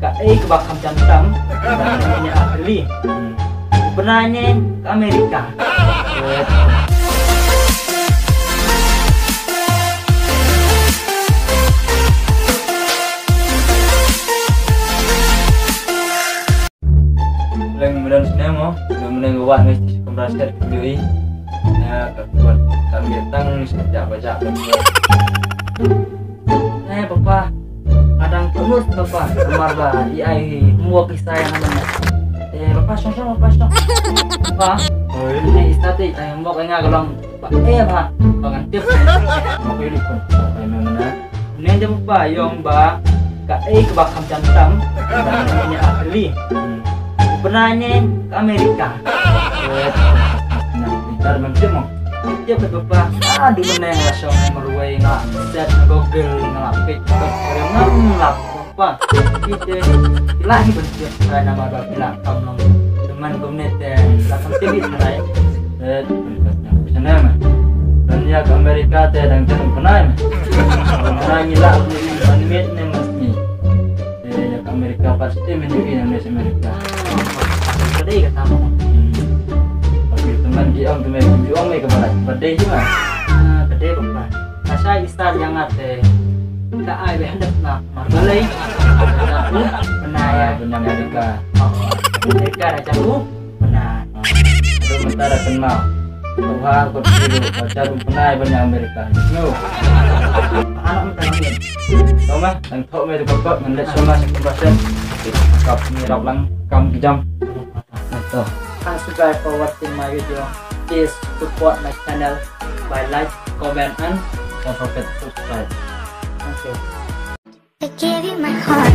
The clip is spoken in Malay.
KI ke Batam Jantam namanya Afri. Sebenarnya ke Amerika. Kemudian sinema, kemudian gawat mesti komprasir kembali. Ya, buat kami datang sejak baca berdua. Papa, kadang terus papa, kemar bah, di air, semua kisah yang namanya. Papa song, papa. Oh ini istati, mau kaya galang, pak bah, bangan tip, mau pilih pun, mana? Ini aja papa, yang bah, KI ke Batam Jantam namanya Afri. Sebenarnya ke Amerika. Bentar macam mau. Dia berapa? Aduh meneng langsung meruai nggak set Google ngelapik orang ngelap apa? Itu lagi bentuk saya nama bapak kamu teman komunitas belakang TV serai. Bisa nama. Dan ya ke Amerika dan jangan pernah. Pernah ngilang di animate nih mesti. Ya ke Amerika pasti menjadi Indonesia Amerika. Tadi ketemu. Teman dia om ke barat berde juga berde apa saya istar yang ada tak ada hendak nak marbalai benar Amerika raja lu benar itu mentara kenal Tuhan kau dulu baca benar Amerika no anak mentara tahu mah dan tahu mah itu bapak melihat semua sekian kap mirap lang kam jam itu. Subscribe for watching my video. Please support my channel by like, comment, and don't forget to subscribe. Thank you. I gave you my heart.